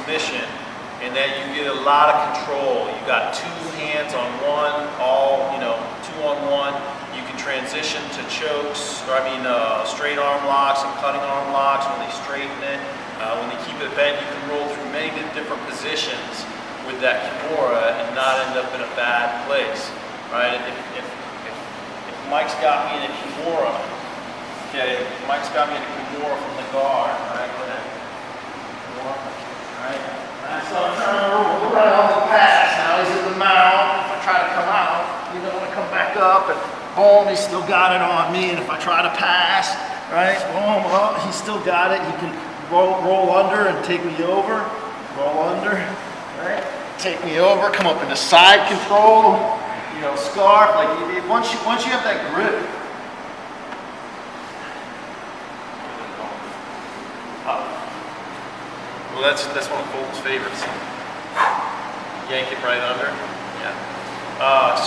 submission in that you get a lot of control. You got two hands on one, two on one. You can transition to chokes, or straight arm locks and cutting arm locks when they straighten it. When they keep it bent, you can roll through many different positions with that Kimura and not end up in a bad place, right? If Mike's got me in a Kimura, okay, Mike's got me in a Kimura from the guard, all right, go ahead. Kimura, all right. So I'm trying to roll around the pass. Now he's in the mount. If I try to come out, you don't want to come back up, and boom, he's still got it on me. And if I try to pass, right, boom, oh, he's still got it. He can roll under and take me over. Roll under, right? Take me over. Come up into side control. Scarf. Like once you have that grip. Well, that's one of Colton's favorites. Yank it right under. Yeah.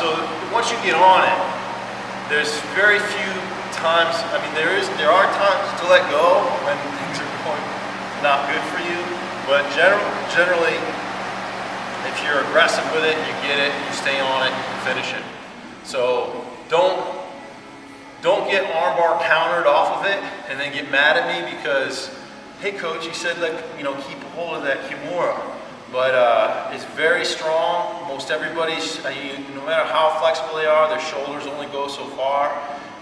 So once you get on it, there's very few times. There are times to let go when things are going not good for you, but generally, if you're aggressive with it, you get it, you stay on it, you finish it. So don't get armbar countered off of it and then get mad at me because, hey coach, you said keep a hold of that Kimura, but it's very strong. Most everybody's, no matter how flexible they are, their shoulders only go so far,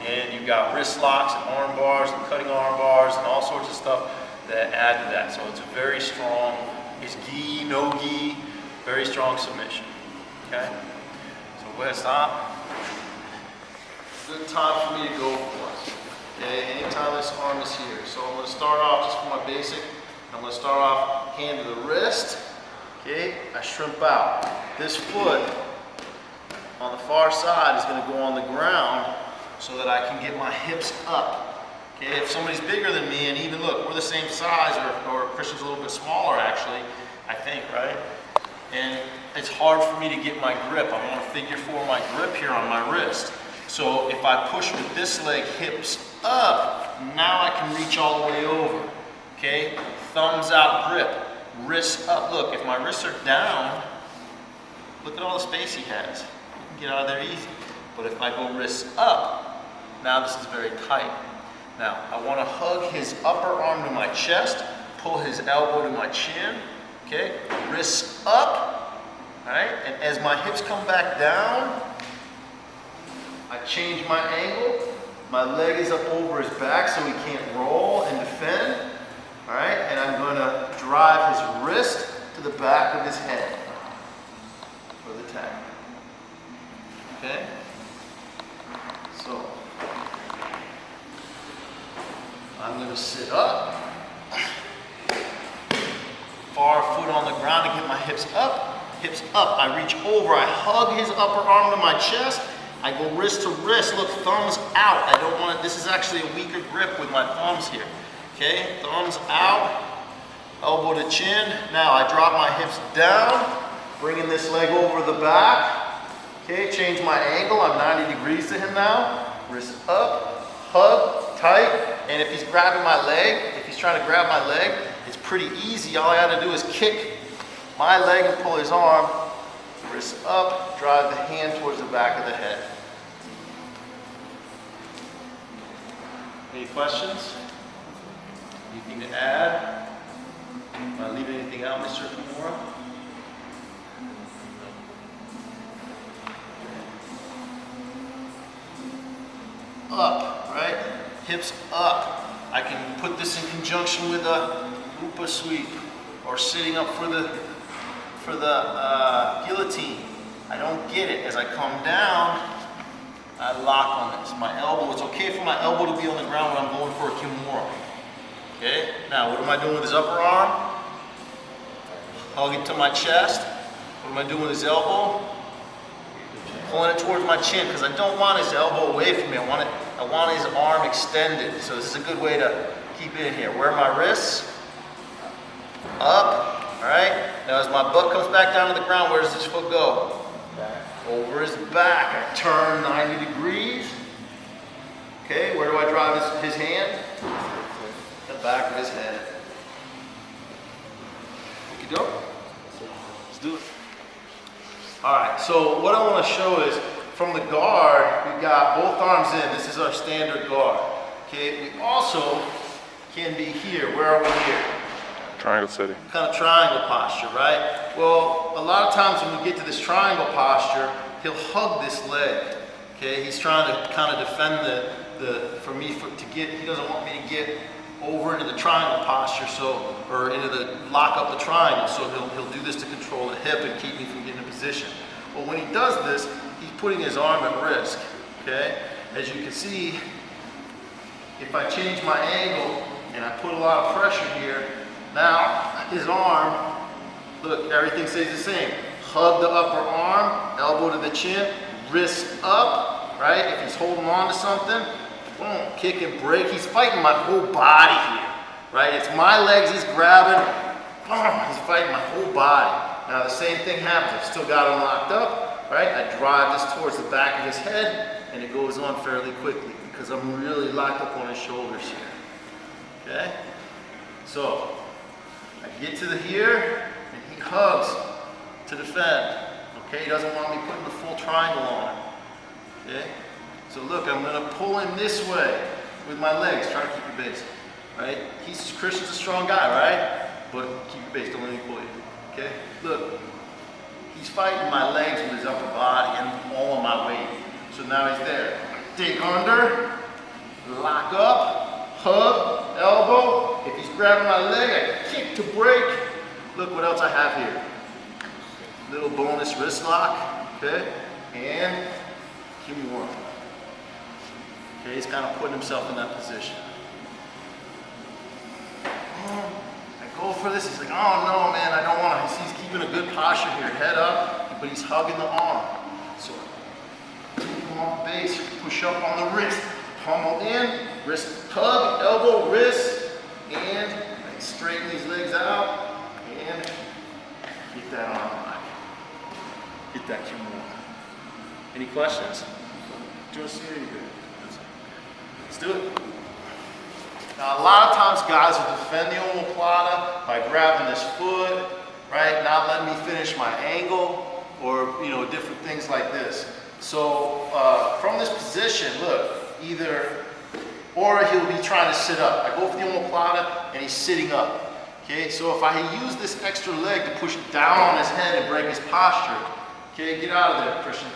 and you've got wrist locks and arm bars and cutting arm bars and all sorts of stuff that add to that. So it's a very strong, it's gi, no gi, very strong submission. Okay, so go ahead, stop. Good time for me to go for it. Okay, anytime this arm is here. So I'm going to start off just for my basic. I'm going to start off hand to the wrist. Okay, I shrimp out. This foot on the far side is going to go on the ground so that I can get my hips up. Okay, if somebody's bigger than me, and even look, we're the same size, or Christian's a little bit smaller actually, I think, right? And it's hard for me to get my grip. I'm on a figure 4 my grip here on my wrist. So if I push with this leg hips up, now I can reach all the way over. Okay, thumbs out grip, wrists up. Look, if my wrists are down, look at all the space he has. You can get out of there easy. But if I go wrists up, now this is very tight. Now I want to hug his upper arm to my chest, pull his elbow to my chin. Okay, wrists up, all right, and as my hips come back down, I change my angle. My leg is up over his back so he can't roll and defend, all right, and I'm going to drive his wrist to the back of his head for the tag. Okay, so I'm going to sit up. Far foot on the ground to get my hips up. Hips up. I reach over. I hug his upper arm to my chest. I go wrist to wrist. Look, thumbs out. I don't want it. This is actually a weaker grip with my thumbs here. Okay, thumbs out. Elbow to chin. Now I drop my hips down, bringing this leg over the back. Okay, change my angle. I'm 90 degrees to him now. Wrist up, hug, tight. And if he's grabbing my leg, if he's trying to grab my leg, it's pretty easy. All I have to do is kick my leg and pull his arm. Wrist up, drive the hand towards the back of the head. Any questions? Anything to add? Am I leaving anything out, Mr. Kimura? Up, right? Hips up. I can put this in conjunction with a upa sweep or sitting up for the guillotine. I don't get it. As I come down, I lock on this. My elbow, it's okay for my elbow to be on the ground when I'm going for a Kimura. Okay? Now, what am I doing with his upper arm? Hug it to my chest. What am I doing with his elbow? Pulling it towards my chin because I don't want his elbow away from me. I want his arm extended. So this is a good way to keep it in here. Where are my wrists? Up. All right. Now as my butt comes back down to the ground, where does this foot go? Back. Over his back. I turn 90 degrees. Okay. Where do I drive his hand? The back of his head. We can Go. Let's do it. All right, so what I want to show is from the guard, we've got both arms in. This is our standard guard. Okay, we also can be here. Where are we here? Triangle City. Kind of triangle posture, right? Well, a lot of times when we get to this triangle posture, he'll hug this leg. Okay, he's trying to kind of defend he doesn't want me to get over into the triangle posture, or into the lock up the triangle, so he'll do this to control the hip and keep me from getting in position. Well, when he does this, he's putting his arm at risk, okay? As you can see, if I change my angle and I put a lot of pressure here, now his arm, look, everything stays the same. Hug the upper arm, elbow to the chin, wrist up, right? If he's holding on to something, boom, kick and break. He's fighting my whole body here, right? It's my legs he's grabbing, boom, he's fighting my whole body. Now the same thing happens. I've still got him locked up, right? I drive this towards the back of his head, and it goes on fairly quickly because I'm really locked up on his shoulders here, okay? So, I get to the here, and he hugs to defend, okay? He doesn't want me putting the full triangle on him, okay? So look, I'm gonna pull him this way with my legs, try to keep your base, right? Christian's a strong guy, right? But keep your base, don't let me pull you, okay? Look, he's fighting my legs with his upper body and all of my weight. So now he's there. Dig under, lock up, hug, elbow. If he's grabbing my leg, I kick to break. Look what else I have here. Little bonus wrist lock, okay? And Kimura. Okay, he's kind of putting himself in that position. I go for this, he's like, oh no man, I don't want to. He's keeping a good posture here, head up, but he's hugging the arm. So, take him off base, push up on the wrist, pummel in, wrist hug, elbow, wrist, and straighten these legs out, and get that arm lock. Get that Kimura. Any questions? Do you want to see it? Let's do it. Now, a lot of times guys will defend the omoplata by grabbing this foot, right? Not letting me finish my angle, or different things like this. So from this position, look, or he'll be trying to sit up. I go for the omoplata and he's sitting up. Okay, so if I use this extra leg to push down on his head and break his posture, okay, get out of there, Christian.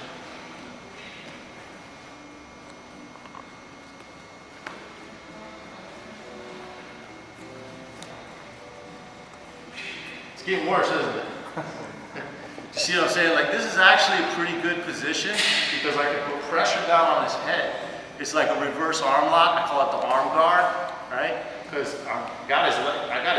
It's getting worse, isn't it? You see what I'm saying? Like, this is actually a pretty good position because I can put pressure down on his head. It's like a reverse arm lock. I call it the arm guard, right? Because I got his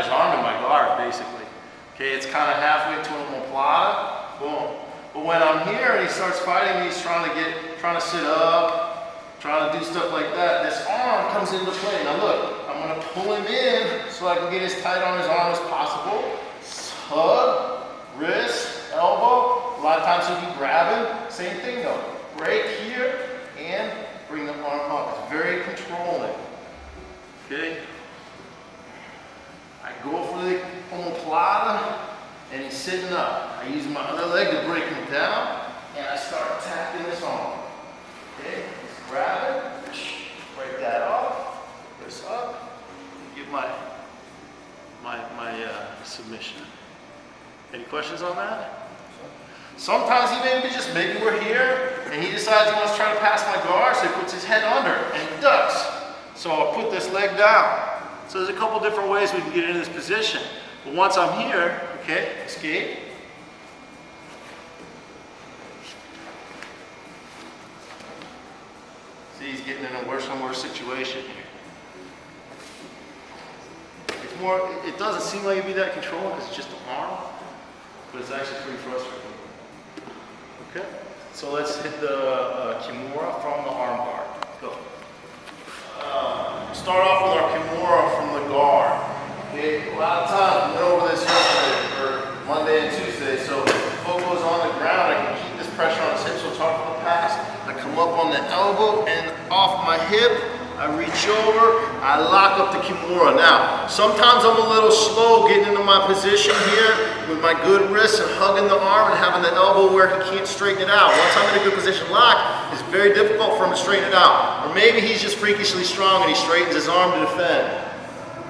arm in my guard, basically. Okay, it's kind of halfway to an omoplata. Boom. But when I'm here and he starts fighting me, he's trying to sit up, trying to do stuff like that, this arm comes into play. Now look, I'm going to pull him in so I can get as tight on his arm as possible. Hug, wrist, elbow. A lot of times he'll be grabbing. Same thing though. Break here and bring the arm up. It's very controlling. Okay. I go for the omoplata and he's sitting up. I use my other leg to break him down and I start tapping this arm. Okay. Just grab it. Break that off. Wrist up. Get my submission. Any questions on that? Sometimes he may be just, maybe we're here, and he decides he wants to try to pass my guard, so he puts his head under, and he ducks. So I'll put this leg down. So there's a couple different ways we can get into this position. But once I'm here, okay, escape. See, he's getting in a worse and worse situation here. It's more, it doesn't seem like it'd be that controlling because it's just an arm. But it's actually pretty frustrating. Okay, so let's hit the Kimura from the arm guard. Go. Start off with our Kimura from the guard. Okay, a lot of times, we went over this yesterday, or Monday and Tuesday, so if the foot goes on the ground, I can keep this pressure on his hip, so it's hard for the pass. I come up on the elbow and off my hip, I reach over, I lock up the Kimura. Now, sometimes I'm a little slow getting into my position here with my good wrist and hugging the arm and having the elbow where he can't straighten it out. Once I'm in a good position lock, it's very difficult for him to straighten it out. Or maybe he's just freakishly strong and he straightens his arm to defend.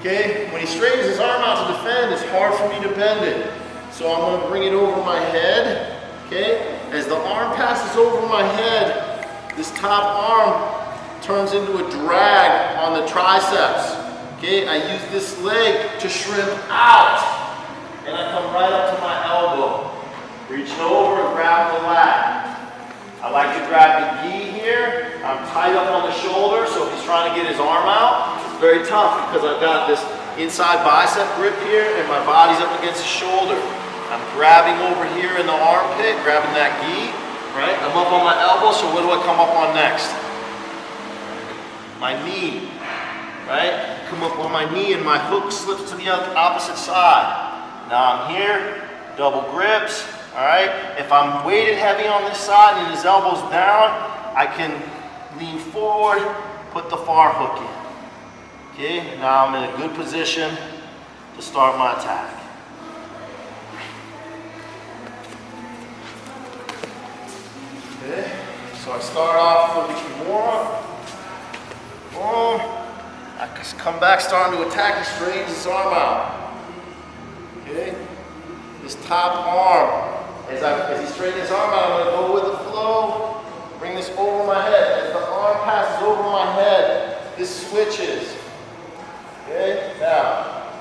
Okay, when he straightens his arm out to defend, it's hard for me to bend it. So I'm going to bring it over my head. Okay, as the arm passes over my head, this top arm turns into a drag on the triceps. Okay, I use this leg to shrimp out. And I come right up to my elbow. Reaching over and grab the lat. I like to grab the gi here. I'm tied up on the shoulder, so if he's trying to get his arm out, it's very tough because I've got this inside bicep grip here and my body's up against the shoulder. I'm grabbing over here in the armpit, grabbing that gi, right? I'm up on my elbow, so what do I come up on next? My knee, right? Come up on my knee and my hook slips to the opposite side. Now I'm here, double grips, all right? If I'm weighted heavy on this side and his elbow's down, I can lean forward, put the far hook in. Okay, now I'm in a good position to start my attack. Okay, so I start off with the Kimura. Boom. I come back starting to attack, he straightens his arm out. Okay, this top arm. As he straightens his arm out, I'm going to go with the flow, bring this over my head. As the arm passes over my head, this switches. Okay, now,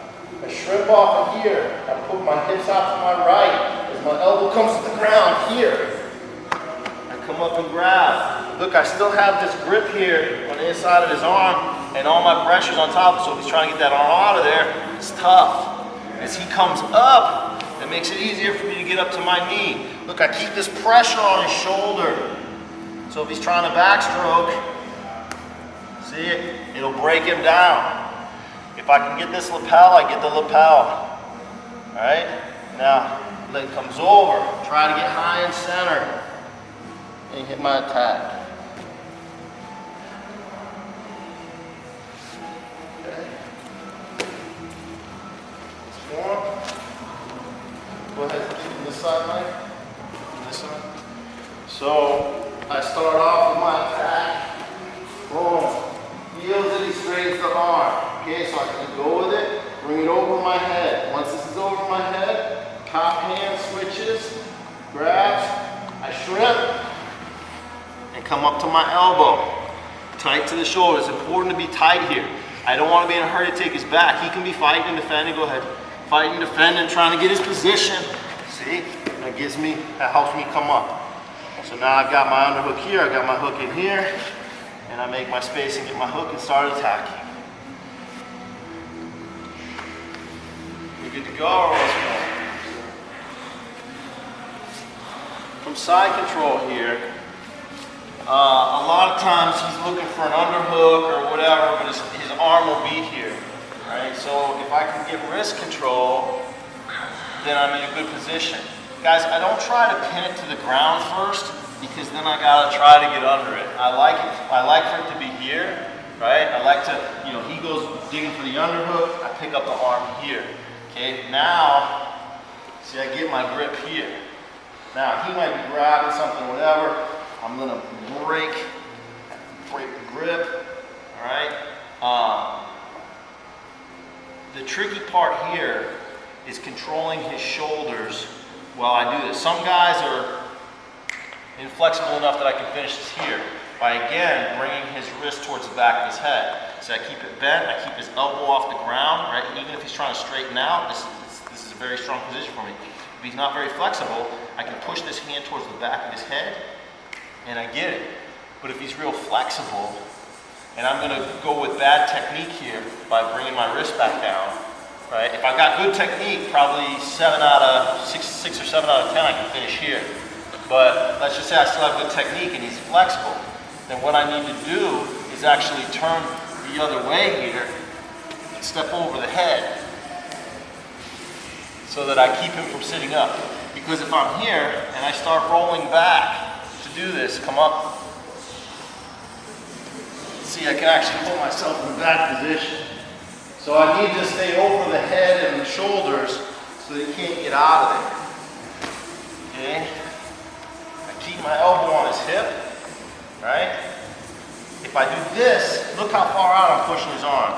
I shrimp off of here. I put my hips out to my right. As my elbow comes to the ground here, I come up and grab. Look, I still have this grip here on the inside of his arm, and all my pressure's on top, so if he's trying to get that arm out of there, it's tough. As he comes up, it makes it easier for me to get up to my knee. Look, I keep this pressure on his shoulder. So if he's trying to backstroke, see it? It'll break him down. If I can get this lapel, I get the lapel. All right? Now, leg comes over. Try to get high and center and hit my attack. Okay. More. Go ahead, this side, Mike. This side. So I start off with my attack. Boom. Feels that he straightens the arm. Okay, so I can go with it, bring it over my head. Once this is over my head, top hand switches, grabs, I shrimp, and come up to my elbow. Tight to the shoulder. It's important to be tight here. I don't want to be in a hurry to take his back. He can be fighting and defending. Go ahead. Fighting, defending, trying to get his position. See? That helps me come up. So now I've got my underhook here, I've got my hook in here, and I make my space and get my hook and start attacking. We're good to go, or once more? From side control here, a lot of times he's looking for an underhook or whatever, but his arm will be here. Right? So if I can get wrist control, then I'm in a good position. Guys, I don't try to pin it to the ground first because then I gotta try to get under it. I like for it to be here, right? I like to, he goes digging for the underhook, I pick up the arm here. Okay, now, see, I get my grip here. Now, he might be grabbing something, whatever. I'm gonna break the grip, all right? The tricky part here is controlling his shoulders while I do this. Some guys are inflexible enough that I can finish this here by, again, bringing his wrist towards the back of his head. So I keep it bent, I keep his elbow off the ground, right? Even if he's trying to straighten out, this is a very strong position for me. If he's not very flexible, I can push this hand towards the back of his head, and I get it. But if he's real flexible, and I'm gonna go with bad technique here by bringing my wrist back down, right? If I've got good technique, probably 6 or 7 out of 10, I can finish here. But let's just say I still have good technique and he's flexible, then what I need to do is actually turn the other way here and step over the head so that I keep him from sitting up. Because if I'm here and I start rolling back to do this, come up, see, I can actually put myself in that position. So I need to stay over the head and the shoulders so that he can't get out of there. Okay? I keep my elbow on his hip, right? If I do this, look how far out I'm pushing his arm.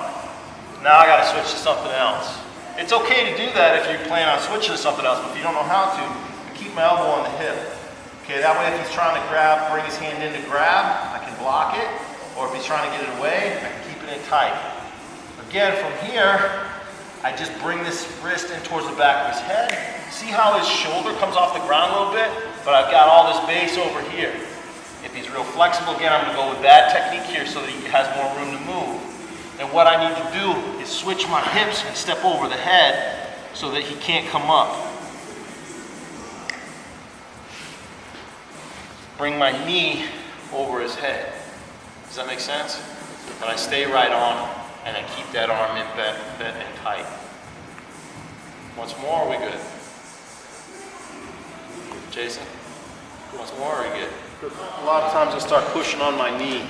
Now I gotta switch to something else. It's okay to do that if you plan on switching to something else, but if you don't know how to, I keep my elbow on the hip. Okay, that way if he's trying to grab, bring his hand in to grab, I can block it. Or if he's trying to get it away, I can keep it in tight. Again, from here, I just bring this wrist in towards the back of his head. See how his shoulder comes off the ground a little bit? But I've got all this base over here. If he's real flexible, again, I'm gonna go with that technique here so that he has more room to move. And what I need to do is switch my hips and step over the head so that he can't come up. Bring my knee over his head. Does that make sense? And I stay right on and I keep that arm in bent and tight. Once more, are we good? Jason? Once more, are we good? A lot of times I start pushing on my knee.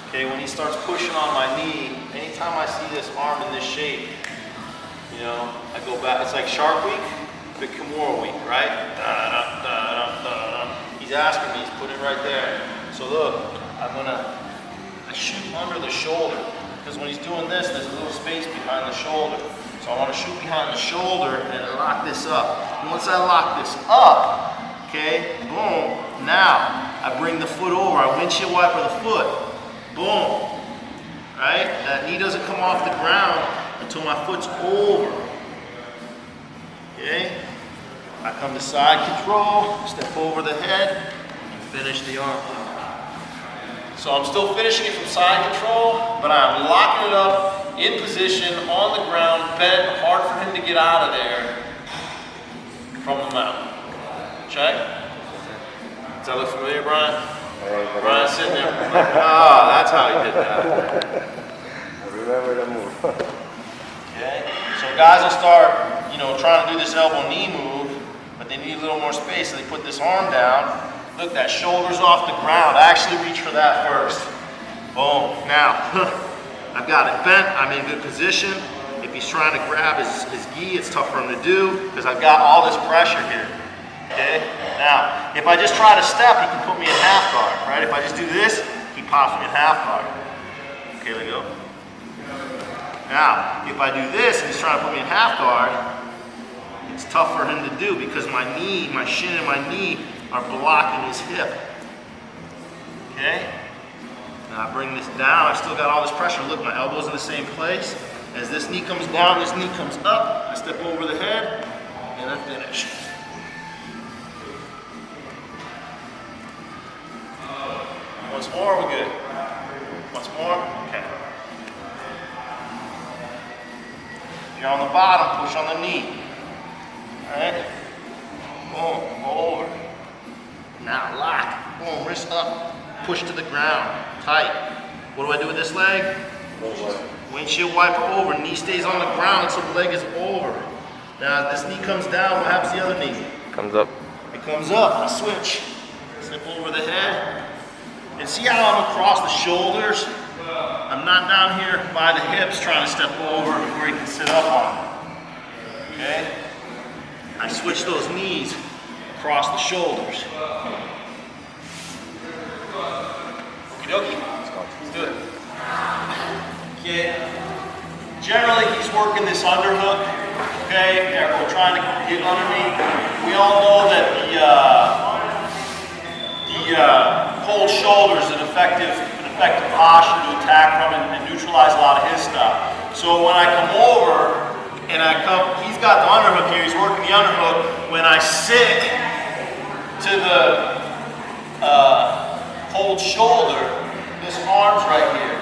Okay, when he starts pushing on my knee, anytime I see this arm in this shape, you know, I go back. It's like shark week, but Kimura week, right? He's asking me, he's putting it right there. So look, I shoot under the shoulder, because when he's doing this, there's a little space behind the shoulder. So I want to shoot behind the shoulder and lock this up. And once I lock this up, okay, boom, now I bring the foot over, I windshield wiper the foot, boom, right? That knee doesn't come off the ground until my foot's over, okay? I come to side control, step over the head, and finish the arm. So I'm still finishing it from side control, but I'm locking it up in position on the ground, bent, hard for him to get out of there from the mount. Check? Does that look familiar, Brian? Brian's sitting there. Ah, that's how he did that. I remember the move. Okay? So guys will start, you know, trying to do this elbow knee move, but they need a little more space, so they put this arm down. Look, that shoulder's off the ground. I actually reach for that first. Boom. Now, I've got it bent. I'm in good position. If he's trying to grab his gi, it's tough for him to do because I've got all this pressure here. Okay? Now, if I just try to step, he can put me in half guard, right? If I just do this, he pops me in half guard. Okay, let go. Now, if I do this and he's trying to put me in half guard, it's tough for him to do because my knee, my shin and my knee are blocking his hip. Okay? Now I bring this down, I've still got all this pressure. Look, my elbow's in the same place. As this knee comes down, this knee comes up. I step over the head, and I finish. Once more, we're good. Once more, okay. If you're on the bottom, push on the knee. All right? Boom, go over. Now lock, boom, wrist up, push to the ground, tight. What do I do with this leg? Windshield wiper over, knee stays on the ground until the leg is over. Now as this knee comes down, what happens to the other knee? Comes up. It comes up, I switch. Step over the head. And see how I'm across the shoulders? I'm not down here by the hips trying to step over where he can sit up on it. Okay? I switch those knees across the shoulders. Okie dokie. Let's do it. Okay. Generally, he's working this underhook. Okay. We're trying to get underneath. We all know that the cold shoulder is an effective posture to attack from and neutralize a lot of his stuff. So when I come over and he's got the underhook here. He's working the underhook. When I sit to the cold shoulder, this arm's right here.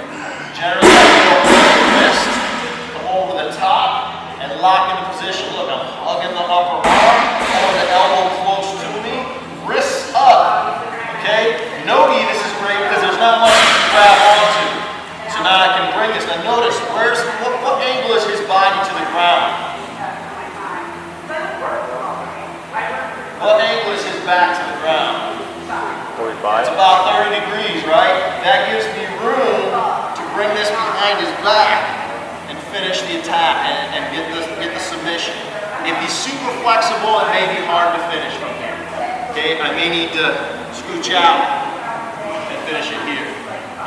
Generally, I go over the wrist, come over the top, and lock into position. Look, I'm hugging the upper arm, or the elbow close to me, wrists up. Okay? Nogi, this is great because there's not much to grab onto. So now I can bring this. Now notice, what angle is his body to the ground? What angle is his back to the ground? 45. It's about 30 degrees, right? That gives me room to bring this behind his back and finish the attack and get the submission. If he's super flexible, it may be hard to finish from here. Okay, I may need to scooch out and finish it here.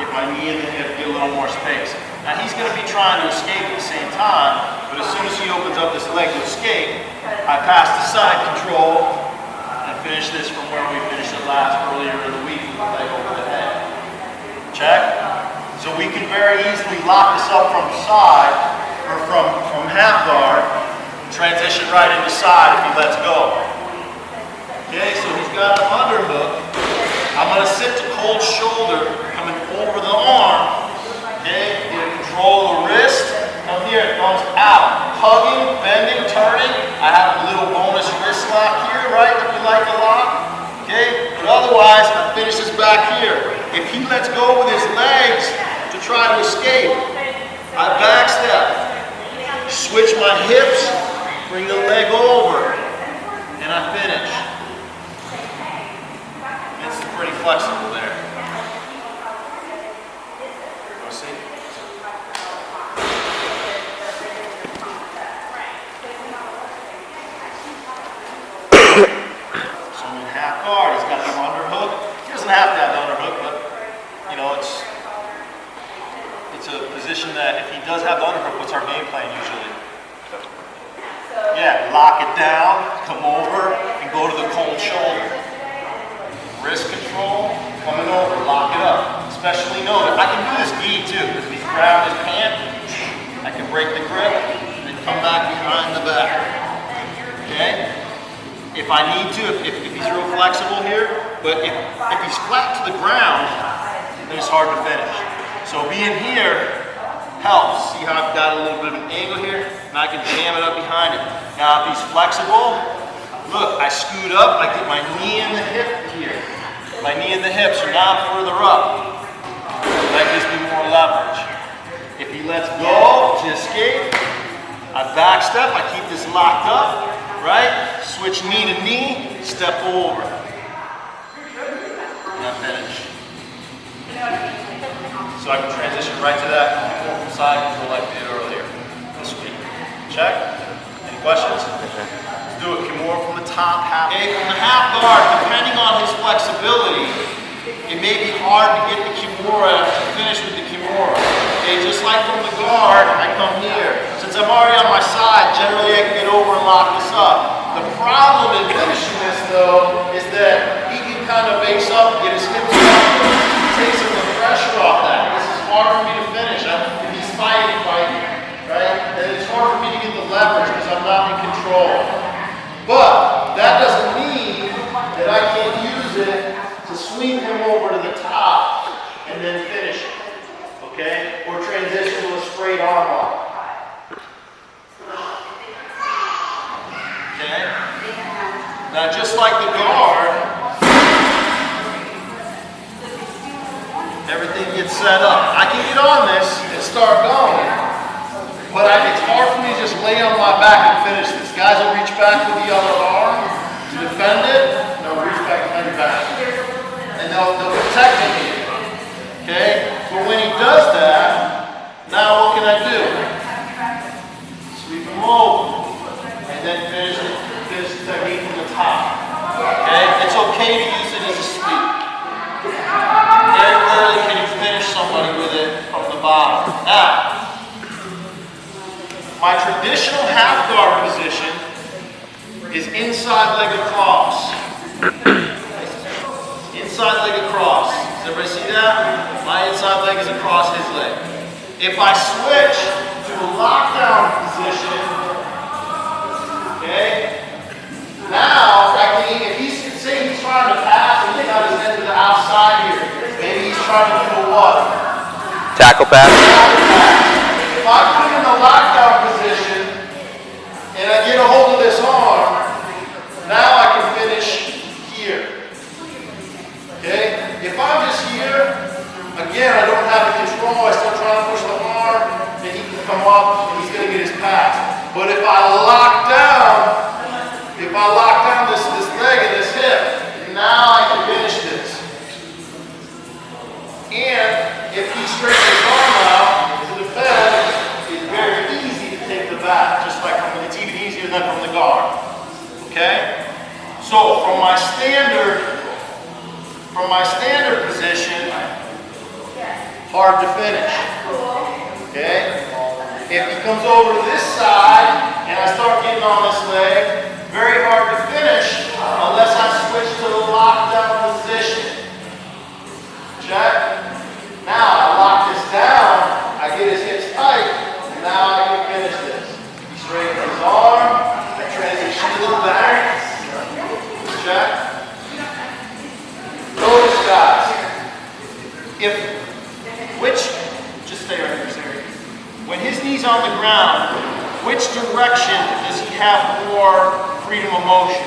Get my knee in the hip, get a little more space. Now he's going to be trying to escape at the same time, but as soon as he opens up this leg to escape, I pass the side control and finish this from where we finished it earlier in the week with the leg over the head. Check. So we can very easily lock this up from side or from half guard, transition right into side if he lets go. Okay, so he's got an underhook. I'm going to sit to cold shoulder, coming over the arm. Okay, get control the wrist. Come here, thumbs out. Hugging, bending, turning. I have a little bonus wrist lock here, right, that we like a lot. Okay, but otherwise, I finish this back here. If he lets go with his legs to try to escape, I back step. Switch my hips, bring the leg over, and I finish. It's pretty flexible there. Want to see? So I'm in half guard. He's got the underhook. He doesn't have to have the underhook, but you know, it's a position that if he does have the underhook, what's our game plan usually? Yeah, lock it down, come over, and go to the cold shoulder. Wrist control, coming over, lock it up. Especially note, I can do this gi too. If he's grabbing his pant, I can break the grip, and then come back behind the back. Okay? If I need to, if he's real flexible here, but if he's flat to the ground, then it's hard to finish. So being here helps. See how I've got a little bit of an angle here? And I can jam it up behind it. Now if he's flexible, look, I scoot up, I get my knee in the hip here. My knee in the hip, so now I'm further up. That gives me more leverage. If he lets go to escape, I back step, I keep this locked up, right? Switch knee to knee, step over. And I finish. So I can transition right to that from side control like we did earlier this week. Check? Any questions? Let's do it. Kimura from the top half. Okay, from the half guard, depending on his flexibility, it may be hard to get the Kimura to finish with the Kimura. Okay, just like from the guard, I come here. Since I'm already on my side, generally I can get over and lock this up. The problem in finishing this though is that he can kind of base up, get his hips up, take some of the pressure off that. This is hard for me to finish. If he's fighting, right? Then it's hard for me to get the leverage because I'm not in control. But that doesn't mean that I can't use it to sweep him over to the top and then finish it. Okay? Or transition to a straight arm lock. Okay? Now just like the guard, everything gets set up. I can get on this and start going, but it's hard for me to just lay on my back and finish this. Guys will reach back with the other arm to defend it, and they'll reach back and hand it back. And they'll protect me here. Okay? But when he does that, now what can I do? Sweep him over, and then finish the technique from the top. Okay? It's okay to use it as a sweep. Very rarely can you finish somebody with it from the bottom. Now, my traditional half guard position is inside leg across. Inside leg across. Does everybody see that? My inside leg is across his leg. If I switch to a lockdown position, okay, now I can, if he's say he's trying to pass and he's got his head to the outside here, maybe he's trying to do a what? Tackle pass. If I put him in the lockdown position and I get a hold of this arm, now I can finish here. Okay? If I'm just here, again, I don't have the control. I still try to push the arm, and he can come up and he's going to get his pass. But if I lock down this leg and this hip, now I can finish this. And if he straightens his arm out, standard position, hard to finish. Okay? If he comes over to this side and I start getting on this leg, very hard to finish unless I switch to the lockdown position. Check. Now I lock this down, I get his hips tight, and now I can finish this. He straightens his arm, I transition a little back. Check. Notice, guys, just stay right here, Sarah. When his knee's on the ground, which direction does he have more freedom of motion?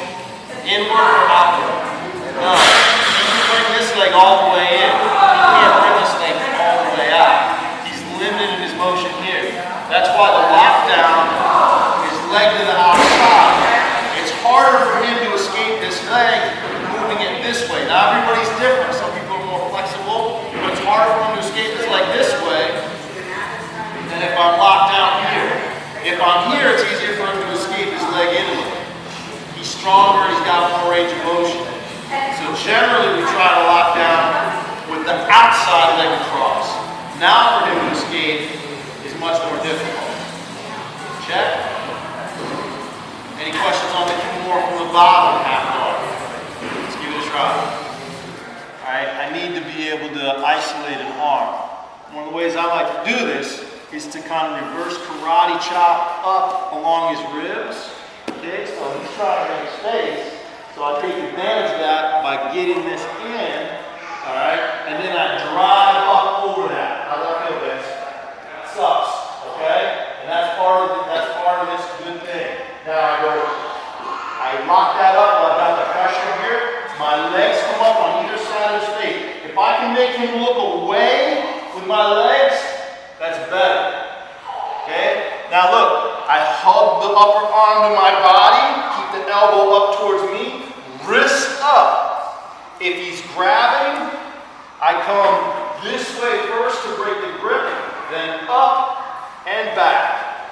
Inward or outward? No. He can bring this leg all the way in. He can't bring this leg all the way out. He's limited in his motion here. That's why the lockdown is leg to the outside. It's harder for him to escape this leg moving it this way. Now everybody's different. Some people are more flexible, but it's harder for him to escape this leg this way than if I'm locked down here. If I'm here, it's easier for him to escape his leg inward. He's stronger, he's got more range of motion. So generally we try to lock down with the outside leg across. Now for him to escape is much more difficult. Check. Any questions on the Kimura from the bottom half guard? Let's give it a try. Alright, I need to be able to isolate an arm. One of the ways I like to do this is to kind of reverse karate chop up along his ribs. Okay, so he's trying to make space. So I take advantage of that by getting this in, all right, and then I drive up over that. How's that feel, guys? Sucks, okay? And that's part of this good thing. Now I lock that up while I've got the pressure here. My legs come up on either side of his face. If I can make him look away with my legs, that's better. Okay? Now look, I hug the upper arm to my body, keep the elbow up towards me, wrist up. If he's grabbing, I come this way first to break the grip, then up and back.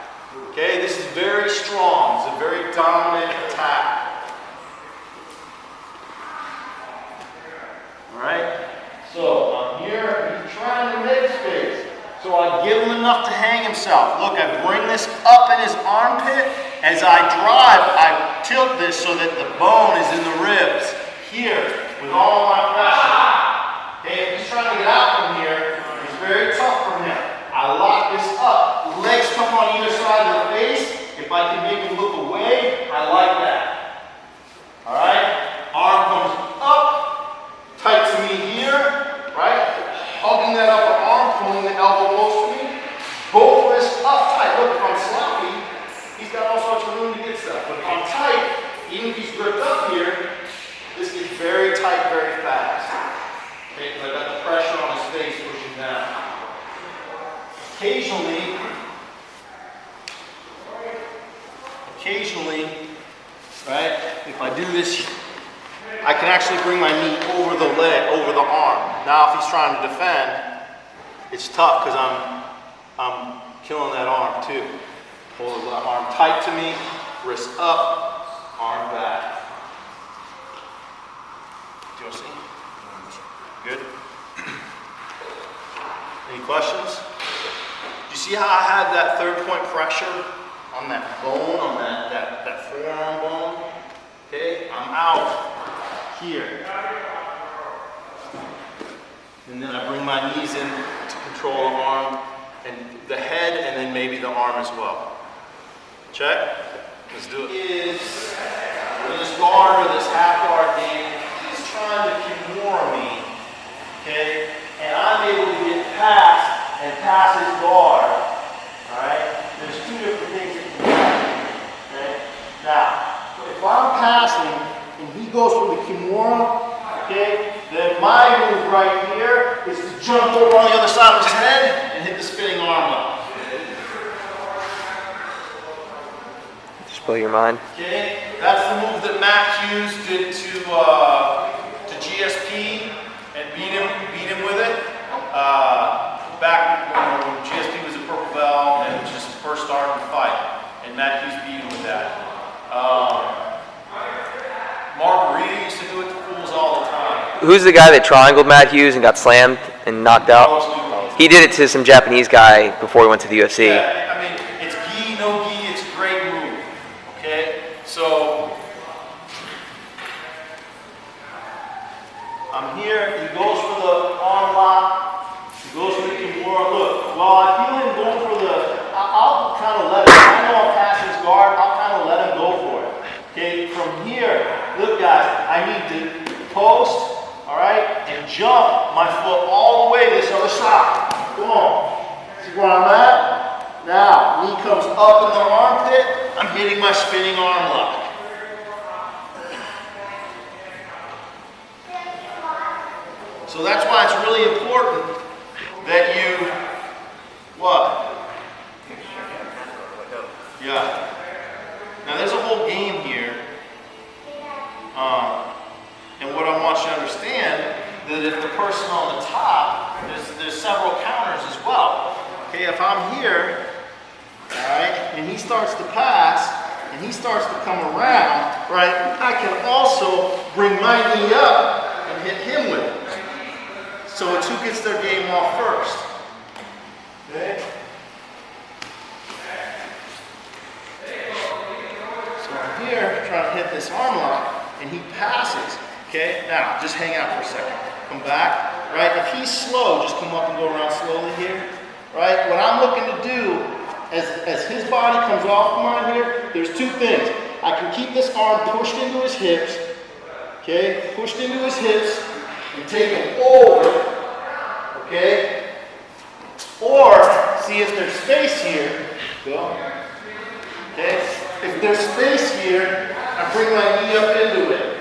Okay? This is very strong. It's a very dominant attack. Alright? So I'm here, he's trying to make space. So I give him enough to hang himself. Look, I bring this up in his armpit. As I drive, I tilt this so that the bone is in the ribs. Here, with all my pressure. Okay, if he's trying to get out from here, it's very tough for him. I lock this up. Legs come on either side of the face. If I can make him look away, I like that. Alright? Arm comes up, tight to me here, right? Hugging that upper arm, pulling the elbow close to me. Both wrists up tight. Look, if I'm sloppy, he's got all sorts of room to get stuff. But if I'm tight, even if he's gripped up here, this gets very tight very fast. Okay, because I've got the pressure on his face pushing down. Occasionally, right, if I do this, I can actually bring my knee over the leg, over the arm. Now if he's trying to defend, it's tough because I'm killing that arm too. Hold the arm tight to me, wrist up, arm back. Do you want to see? Good? Any questions? Do you see how I had that third point pressure on that bone, on that forearm bone? Okay, I'm out here. And then I bring my knees in to control the arm and the head and then maybe the arm as well. Check? Let's do it. In this guard or this half guard game, he's trying to Kimura me. Okay? And I'm able to get past and pass his guard. Alright? There's two different things that can happen. Okay? Now, if I'm passing and he goes for the Kimura, okay, then my move right here is to jump over on the other side of his head and hit the spinning arm up. Just blow your mind. Okay, that's the move that Matt Hughes did to GSP and beat him with it. Back when GSP was a purple belt and just first started the fight, and Matt Hughes beat him with that. Margarita used to do it who's the guy that triangled Matt Hughes and got slammed and knocked out? He did it to some Japanese guy before he went to the UFC. Yeah, I mean, it's gi, no gi, it's a great move, okay? So, I'm here, he goes for the arm lock, he goes for the Kimura. Look, while I feel him going for the, I'll kind of let him, I know I'm past his guard, I'll kind of let him go for it. Okay, from here, look guys, I need to post, all right, and jump my foot all the way this other side. Come on. See where I'm at? Now, knee comes up in the armpit, I'm hitting my spinning arm lock. So that's why it's really important that you, what? Yeah. Now there's a whole game here. And what I want you to understand, that if the person on the top, there's several counters as well. Okay, if I'm here, all right, and he starts to pass, and he starts to come around, right, I can also bring my knee up and hit him with it. So it's who gets their game off first. Okay? So I'm here trying to hit this arm lock, and he passes. Okay, now just hang out for a second. Come back, right? If he's slow, just come up and go around slowly here, right? What I'm looking to do, as his body comes off of mine here, there's two things. I can keep this arm pushed into his hips, okay? Pushed into his hips, and take him over, okay? Or, see if there's space here, go, okay? If there's space here, I bring my knee up into it.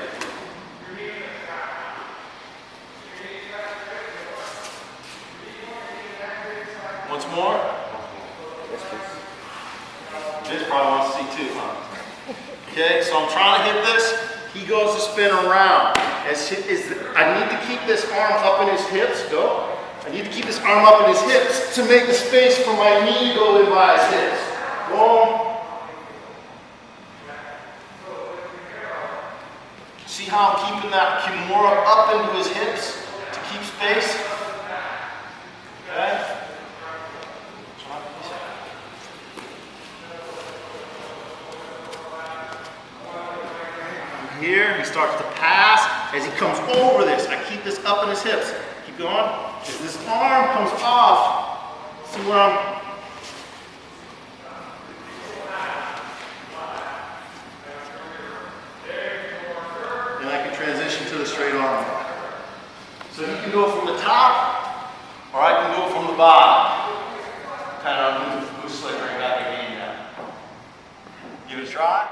Once more. This probably wants to see too, huh? Okay, so I'm trying to hit this. He goes to spin around. I need to keep this arm up in his hips. Go. I need to keep this arm up in his hips to make the space for my knee to go in by his hips. Boom. See how I'm keeping that Kimura up into his hips to keep space? Okay. Here, he starts to pass. As he comes over this, I keep this up in his hips. Keep going. As this arm comes off, see where I'm... And I can transition to the straight arm. So you can go from the top, or I can go from the bottom. Kind of who's slipping back again now. Give it a try.